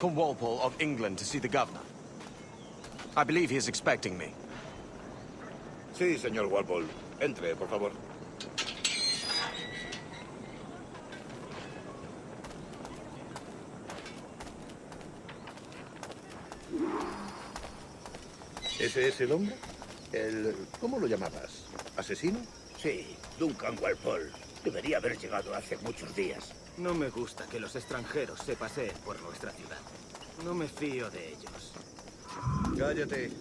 From Walpole of England to see the governor. I believe he is expecting me. Sí, señor Walpole. Entre, por favor. ¿Ese es el hombre? ¿Cómo lo llamabas? ¿Asesino? Sí, Duncan Walpole. Debería haber llegado hace muchos días. No me gusta que los extranjeros se paseen por nuestra ciudad. No me fío de ellos. Cállate.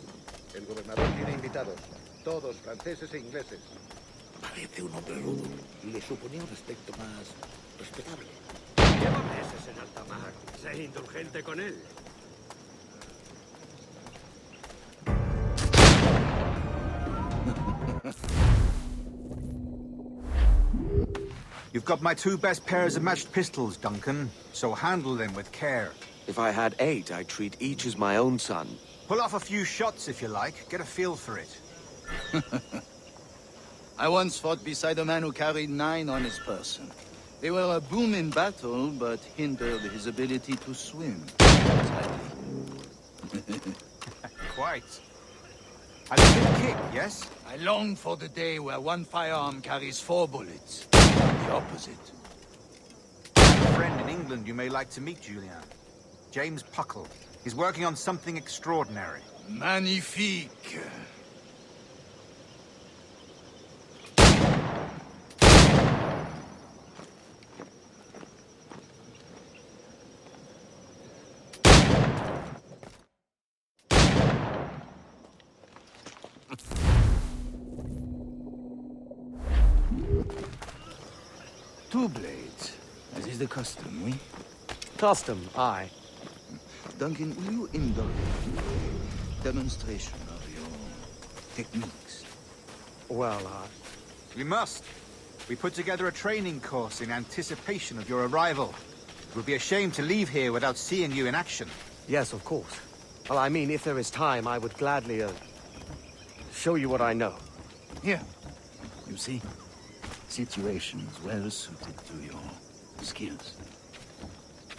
El gobernador tiene invitados. Todos franceses e ingleses. Parece un hombre rudo. Le suponía un aspecto más respetable. Lleva meses en alta mar. Sé indulgente con él. You've got my two best pairs of matched pistols, Duncan, so handle them with care. If I had 8, I'd treat each as my own son. Pull off a few shots if you like, get a feel for it. I once fought beside a man who carried 9 on his person. They were a boom in battle, but hindered his ability to swim. Quite. A little kick, yes? I long for the day where one firearm carries 4 bullets. The opposite. I have a friend in England you may like to meet, Julian. James Puckle. He's working on something extraordinary. Magnifique. Two blades, as is the custom, oui? Custom, aye. Duncan, will you indulge me a demonstration of your techniques? Well, We must. We put together a training course in anticipation of your arrival. It would be a shame to leave here without seeing you in action. yes, of course. Well, I mean, if there is time, I would gladly, show you what I know. Here, you see? Situations well suited to your skills.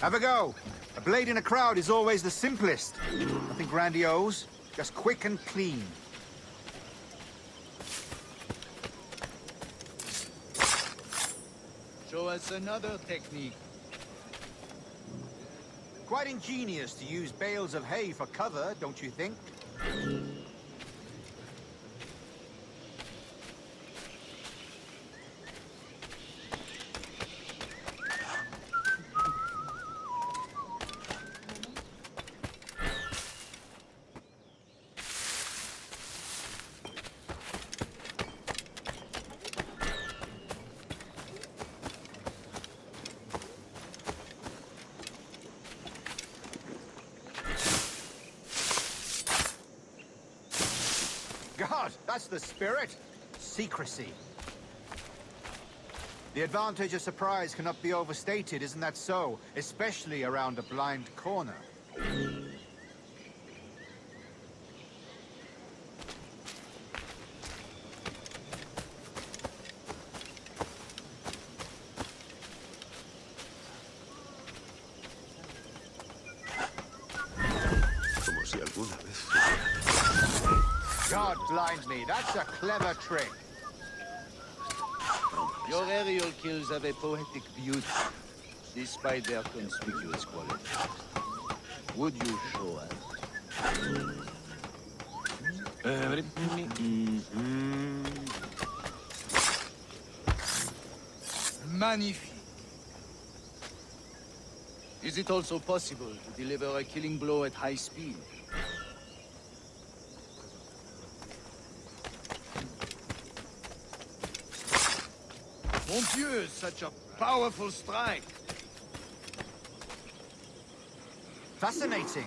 Have a go. A blade in a crowd is always the simplest. Nothing grandiose, just quick and clean. Show us another technique. Quite ingenious to use bales of hay for cover, don't you think? God, that's the spirit. Secrecy. The advantage of surprise cannot be overstated, isn't that so? Especially around a blind corner. Como si alguna vez... God blind me, that's a clever trick. Your aerial kills have a poetic beauty, despite their conspicuous qualities. Would you show us? Magnifique. Is it also possible to deliver a killing blow at high speed? Mon Dieu, such a powerful strike! Fascinating.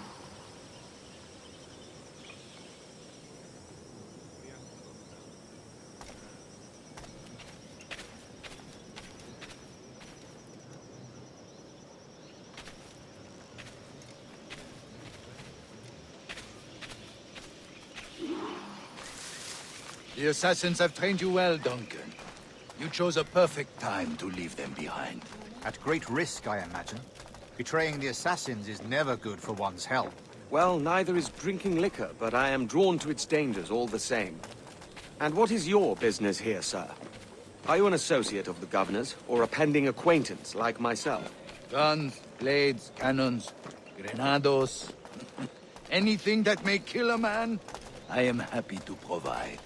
The assassins have trained you well, Duncan. You chose a perfect time to leave them behind. At great risk, I imagine. Betraying the assassins is never good for one's health. Well, neither is drinking liquor, but I am drawn to its dangers all the same. And what is your business here, sir? Are you an associate of the governor's, or a pending acquaintance like myself? Guns, blades, cannons, grenados. Anything that may kill a man, I am happy to provide.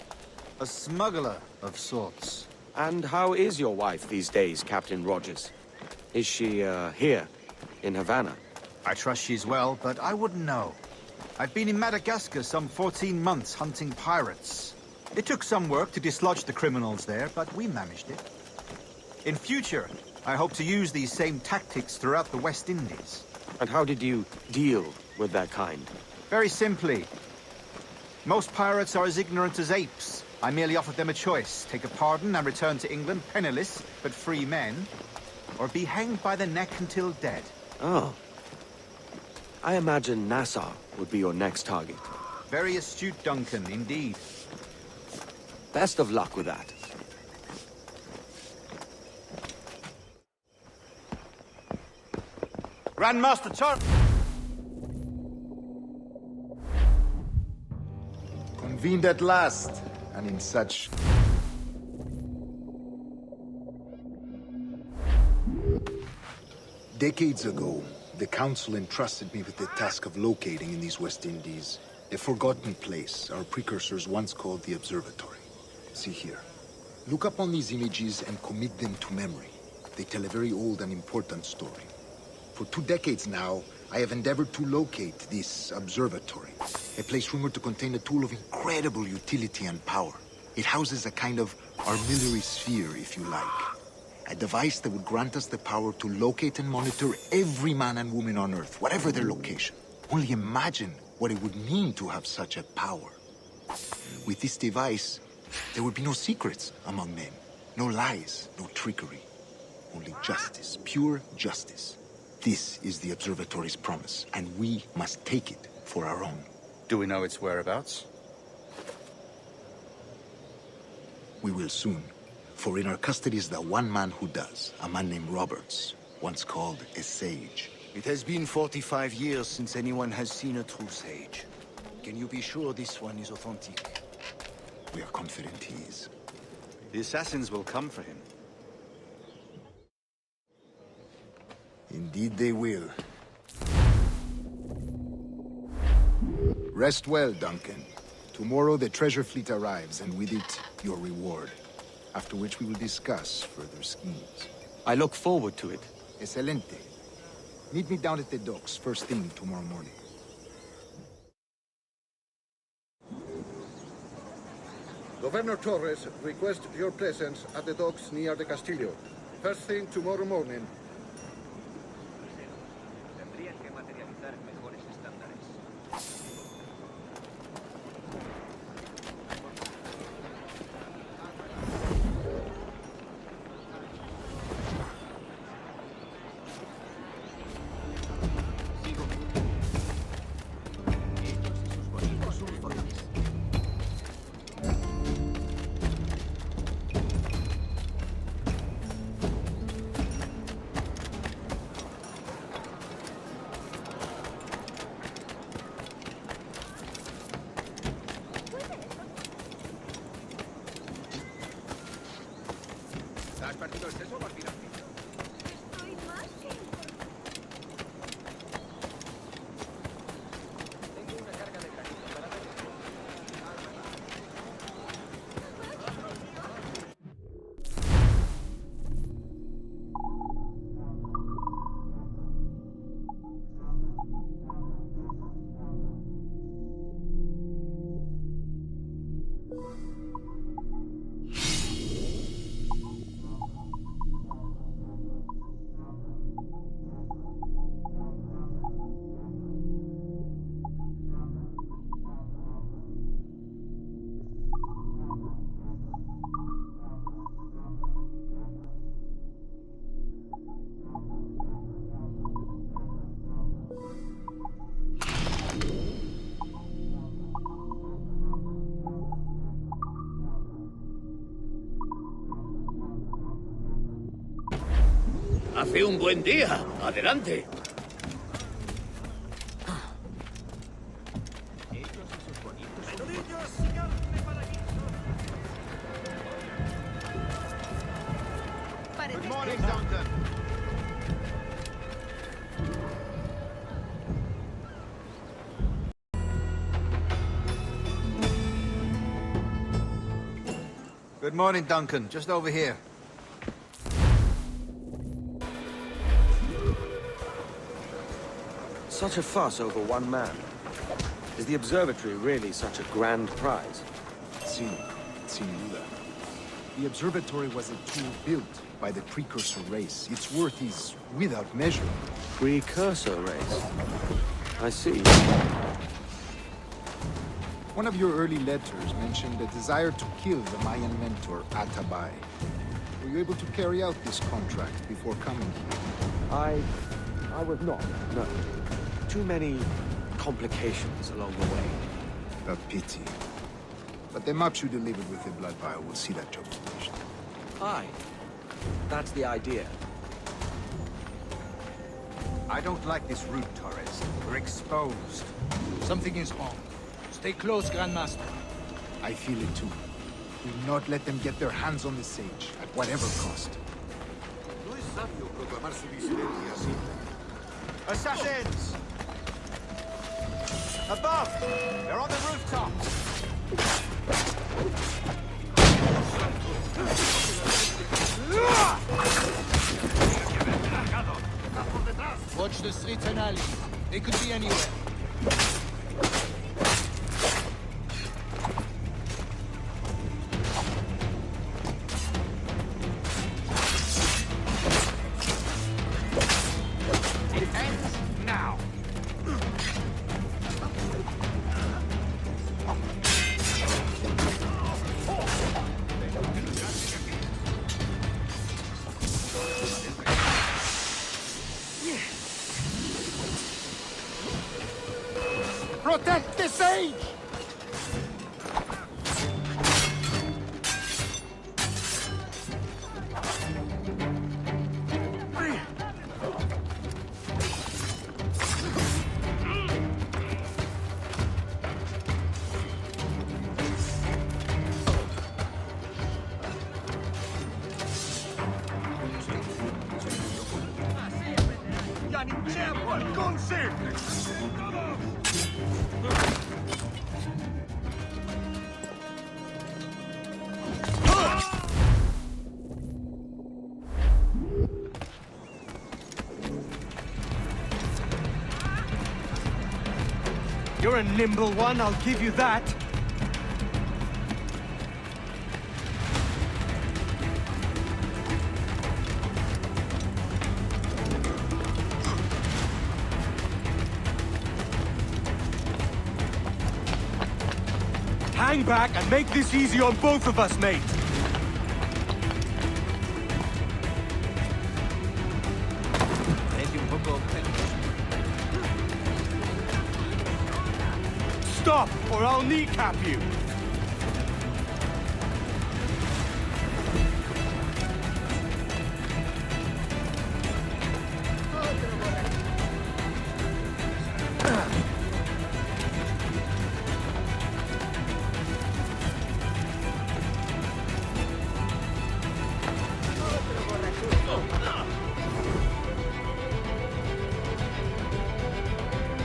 A smuggler of sorts. And how is your wife these days, Captain Rogers? Is she, here, in Havana? I trust she's well, but I wouldn't know. I've been in Madagascar some 14 months hunting pirates. It took some work to dislodge the criminals there, but we managed it. In future, I hope to use these same tactics throughout the West Indies. And how did you deal with that kind? Very simply. Most pirates are as ignorant as apes. I merely offered them a choice. Take a pardon and return to England penniless, but free men. Or be hanged by the neck until dead. Oh. I imagine Nassau would be your next target. Very astute, Duncan, indeed. Best of luck with that. Grandmaster Char... Convened at last, and in such... Decades ago, the Council entrusted me with the task of locating in these West Indies a forgotten place our precursors once called the Observatory. See here. Look up on these images and commit them to memory. They tell a very old and important story. For 2 decades now, I have endeavored to locate this observatory, a place rumored to contain a tool of incredible utility and power. It houses a kind of armillary sphere, if you like. A device that would grant us the power to locate and monitor every man and woman on Earth, whatever their location. Only imagine what it would mean to have such a power. With this device, there would be no secrets among men, no lies, no trickery. Only justice, pure justice. This is the Observatory's promise, and we must take it for our own. Do we know its whereabouts? We will soon. For in our custody is the one man who does, a man named Roberts, once called a sage. It has been 45 years since anyone has seen a true sage. Can you be sure this one is authentic? We are confident he is. The assassins will come for him. Indeed they will. Rest well, Duncan. Tomorrow the treasure fleet arrives, and with it, your reward. After which we will discuss further schemes. I look forward to it. Excelente. Meet me down at the docks first thing tomorrow morning. Governor Torres requests your presence at the docks near the Castillo. First thing tomorrow morning. Hace un buen día. Adelante. Good morning, Duncan. Just over here. Such a fuss over one man. Is the observatory really such a grand prize? See, sin duda. The observatory was a tool built by the precursor race. Its worth is without measure. Precursor race. I see. One of your early letters mentioned a desire to kill the Mayan mentor, Atabay. Were you able to carry out this contract before coming here? I was not, no. Too many complications along the way. A pity. But the maps you delivered with the blood vial will see that job finished. Aye. That's the idea. I don't like this route, Torres. We're exposed. Something is wrong. Stay close, Grandmaster. I feel it too. Do not let them get their hands on the sage, at whatever cost. Assassins! Above! They're on the rooftop! Watch the streets and alleys. They could be anywhere. It ends now! Protect the sage! You're a nimble one, I'll give you that. Hang back and make this easy on both of us, mate. Stop, or I'll kneecap you!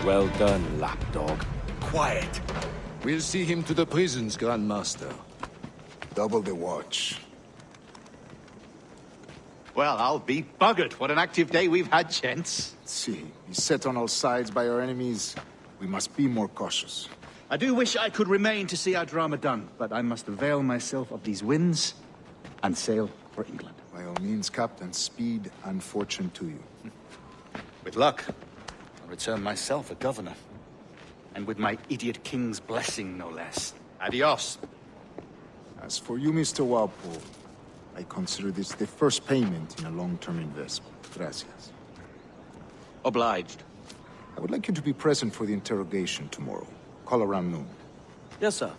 Well done, lapdog. Quiet. We'll see him to the prisons, Grandmaster. Double the watch. Well, I'll be buggered. What an active day we've had, gents. See, he's set on all sides by our enemies. We must be more cautious. I do wish I could remain to see our drama done, but I must avail myself of these winds and sail for England. By all means, Captain, speed and fortune to you. With luck, I'll return myself a governor. And with my idiot king's blessing, no less. Adios. As for you, Mr. Walpole, I consider this the first payment in a long-term investment. Gracias. Obliged. I would like you to be present for the interrogation tomorrow. Call around noon. Yes, sir.